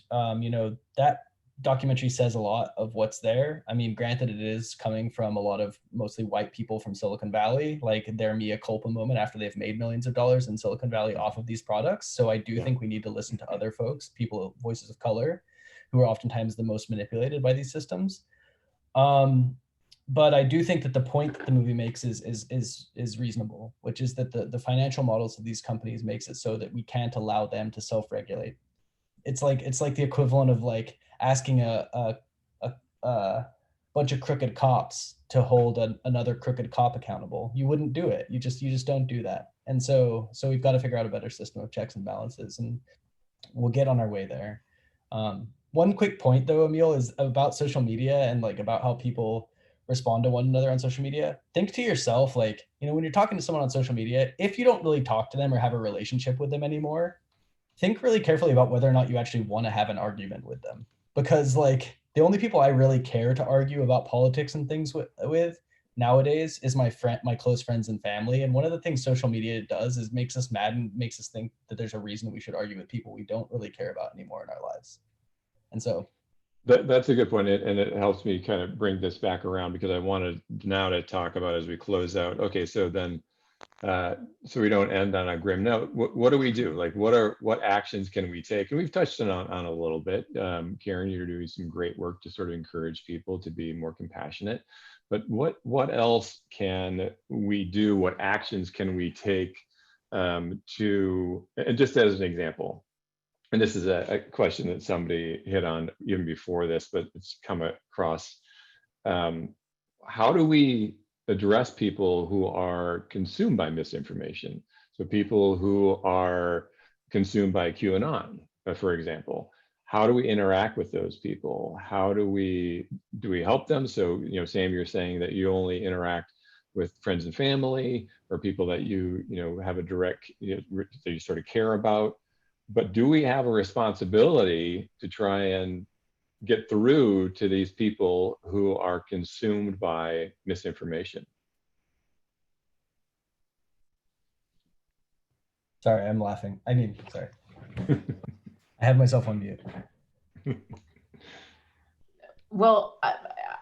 that documentary says a lot of what's there. I mean, granted, it is coming from a lot of mostly white people from Silicon Valley, like their mea culpa moment after they've made millions of dollars in Silicon Valley off of these products. So I do think we need to listen to other folks, people, voices of color, who are oftentimes the most manipulated by these systems. But I do think that the point that the movie makes is reasonable, which is that the financial models of these companies makes it so that we can't allow them to self-regulate. It's like the equivalent of like asking a bunch of crooked cops to hold another crooked cop accountable. You wouldn't do it. You just don't do that. And so we've got to figure out a better system of checks and balances, and we'll get on our way there. One quick point though, Emil, is about social media and like about how people respond to one another on social media. Think to yourself, like, when you're talking to someone on social media, if you don't really talk to them or have a relationship with them anymore, think really carefully about whether or not you actually want to have an argument with them. Because like the only people I really care to argue about politics and things with nowadays is my close friends and family. And one of the things social media does is makes us mad and makes us think that there's a reason we should argue with people we don't really care about anymore in our lives. And so that's a good point, and it helps me kind of bring this back around, because I wanted now to talk about, as we close out, okay, so then so we don't end on a grim note, what do we do? Like, what actions can we take? And we've touched on a little bit. Karen, you're doing some great work to sort of encourage people to be more compassionate, but what else can we do? What actions can we take, and just as an example, and this is a question that somebody hit on even before this, but it's come across. How do we address people who are consumed by misinformation? So people who are consumed by QAnon, for example. How do we interact with those people? How do we help them? So, Sam, you're saying that you only interact with friends and family or people that you have a direct, that you sort of care about. But do we have a responsibility to try and get through to these people who are consumed by misinformation? Sorry, I'm laughing. Sorry. I have myself on mute. Well,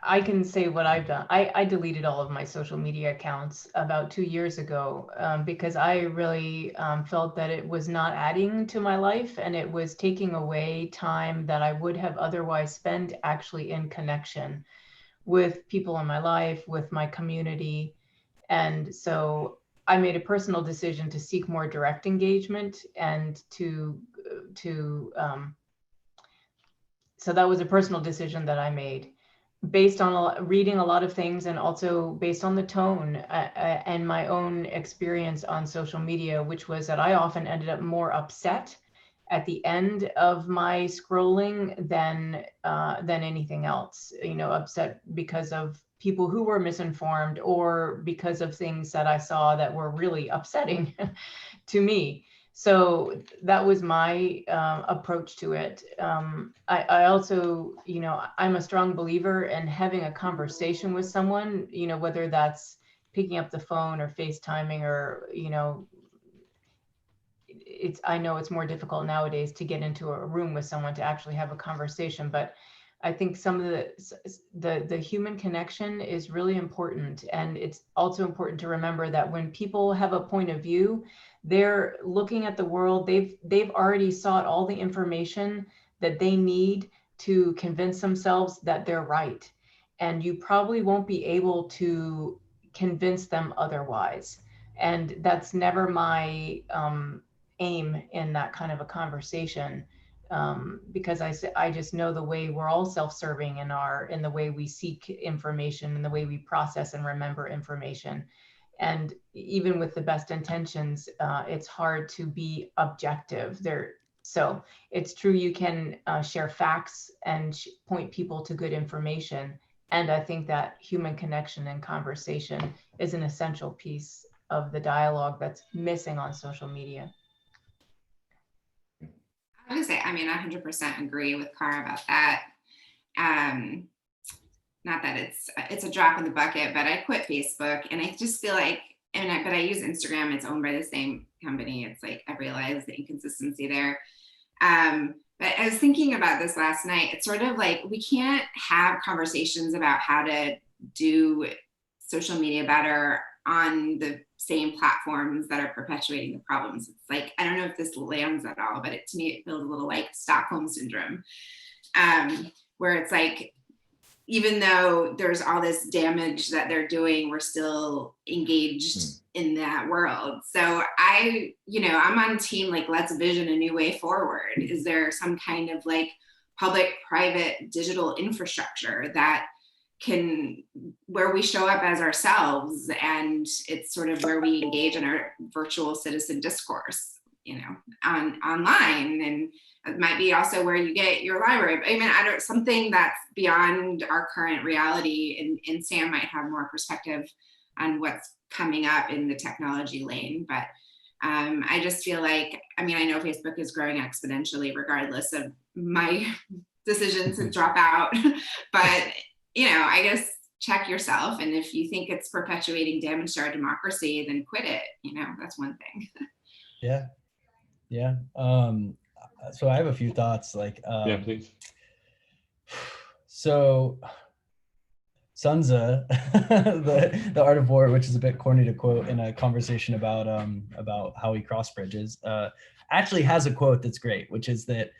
I can say what I've done. I deleted all of my social media accounts about 2 years ago because I really felt that it was not adding to my life, and it was taking away time that I would have otherwise spent actually in connection with people in my life, with my community. And so I made a personal decision to seek more direct engagement and so that was a personal decision that I made based on reading a lot of things, and also based on the tone and my own experience on social media, which was that I often ended up more upset at the end of my scrolling than anything else. Upset because of people who were misinformed, or because of things that I saw that were really upsetting to me. So that was my approach to it. I also, I'm a strong believer in having a conversation with someone, whether that's picking up the phone or FaceTiming, or, I know it's more difficult nowadays to get into a room with someone to actually have a conversation, but I think some of the human connection is really important. And it's also important to remember that when people have a point of view, they're looking at the world, they've already sought all the information that they need to convince themselves that they're right. And you probably won't be able to convince them otherwise. And that's never my aim in that kind of a conversation. Because I just know the way we're all self-serving in the way we seek information and the way we process and remember information. And even with the best intentions, it's hard to be objective there. So it's true, you can share facts and point people to good information. And I think that human connection and conversation is an essential piece of the dialogue that's missing on social media. I would say, I 100% agree with Cara about that. Not that it's a drop in the bucket, but I quit Facebook, and I just feel like, but I use Instagram. It's owned by the same company. It's like, I realize the inconsistency there. But I was thinking about this last night. It's sort of like, we can't have conversations about how to do social media better on the same platforms that are perpetuating the problems. It's like, I don't know if this lands at all, but to me, it feels a little like Stockholm syndrome, where it's like, even though there's all this damage that they're doing, we're still engaged in that world. So I'm on team, like, let's vision a new way forward. Is there some kind of like public-private digital infrastructure that where we show up as ourselves, and it's sort of where we engage in our virtual citizen discourse, online, and it might be also where you get your library. Something that's beyond our current reality, and Sam might have more perspective on what's coming up in the technology lane. But I just feel like, I know Facebook is growing exponentially regardless of my decision to drop out, but I guess check yourself. And if you think it's perpetuating damage to our democracy, then quit it. That's one thing. Yeah. Yeah. So I have a few thoughts, Yeah, please. So Sun Tzu, the Art of War, which is a bit corny to quote in a conversation about how we cross bridges, actually has a quote that's great, which is that,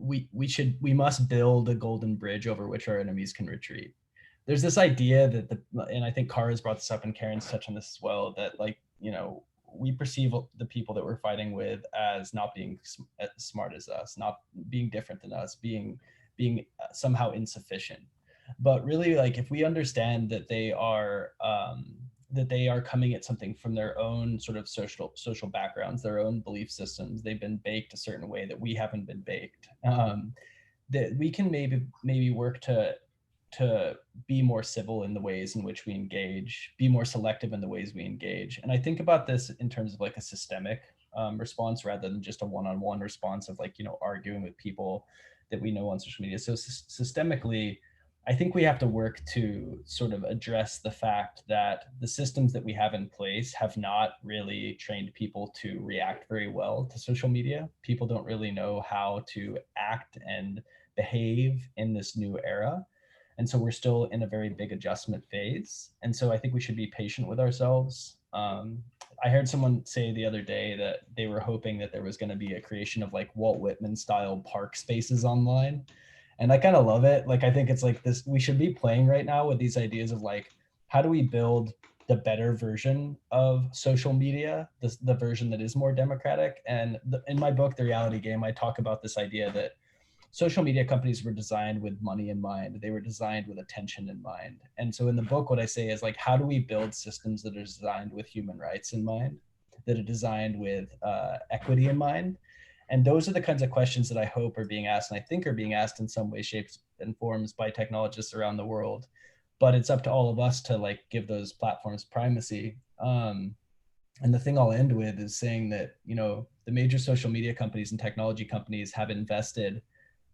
we must build a golden bridge over which our enemies can retreat. There's this idea that and I think Cara's brought this up and Karen's touched on this as well, that we perceive the people that we're fighting with as not being as smart as us, not being different than us, being somehow insufficient. But really, like, if we understand that they are coming at something from their own sort of social backgrounds, their own belief systems, they've been baked a certain way that we haven't been baked, that we can maybe work to be more civil in the ways in which we engage, be more selective in the ways we engage. And I think about this in terms of like a systemic response rather than just a one-on-one response of like, arguing with people that we know on social media. So systemically, I think we have to work to sort of address the fact that the systems that we have in place have not really trained people to react very well to social media. People don't really know how to act and behave in this new era. And so we're still in a very big adjustment phase. And so I think we should be patient with ourselves. I heard someone say the other day that they were hoping that there was going to be a creation of like Walt Whitman style park spaces online. And I kind of love it. Like, I think it's like this, we should be playing right now with these ideas of like, how do we build the better version of social media, the version that is more democratic? And in my book, The Reality Game, I talk about this idea that social media companies were designed with money in mind. They were designed with attention in mind. And so in the book, what I say is like, how do we build systems that are designed with human rights in mind, that are designed with equity in mind? And those are the kinds of questions that I hope are being asked, and I think are being asked in some way, shapes, and forms by technologists around the world. But it's up to all of us to like give those platforms primacy. And the thing I'll end with is saying that, the major social media companies and technology companies have invested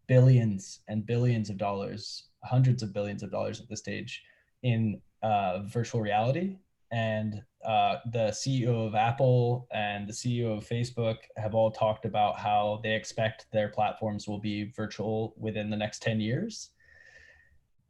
billions and billions of dollars, hundreds of billions of dollars at this stage in virtual reality. And the CEO of Apple and the CEO of Facebook have all talked about how they expect their platforms will be virtual within the next 10 years.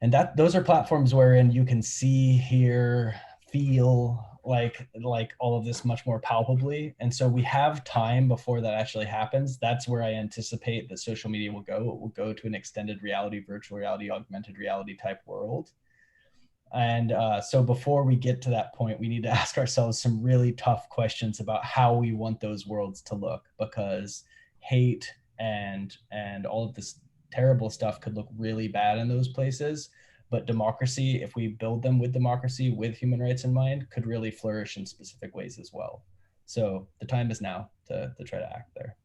And those are platforms wherein you can see, hear, feel like all of this much more palpably. And so we have time before that actually happens. That's where I anticipate that social media will go. It will go to an extended reality, virtual reality, augmented reality type world. And so before we get to that point, we need to ask ourselves some really tough questions about how we want those worlds to look, because hate and all of this terrible stuff could look really bad in those places. But democracy, if we build them with democracy, with human rights in mind, could really flourish in specific ways as well. So the time is now to try to act there.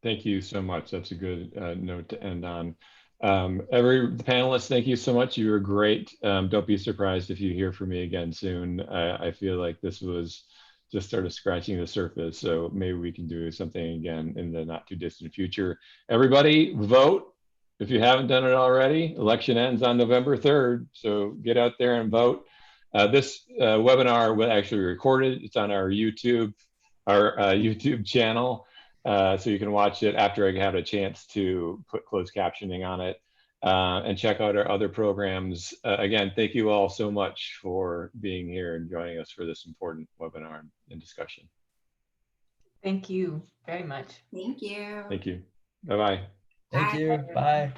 Thank you so much. That's a good note to end on. The panelists, thank you so much. You were great. Don't be surprised if you hear from me again soon. I feel like this was just sort of scratching the surface. So maybe we can do something again in the not too distant future. Everybody vote. If you haven't done it already, election ends on November 3rd. So get out there and vote. This webinar will actually be recorded. It's on our YouTube channel. So you can watch it after I have a chance to put closed captioning on it, and check out our other programs. Again, thank you all so much for being here and joining us for this important webinar and discussion. Thank you very much. Thank you. Thank you. Bye-bye. Thank you. Bye.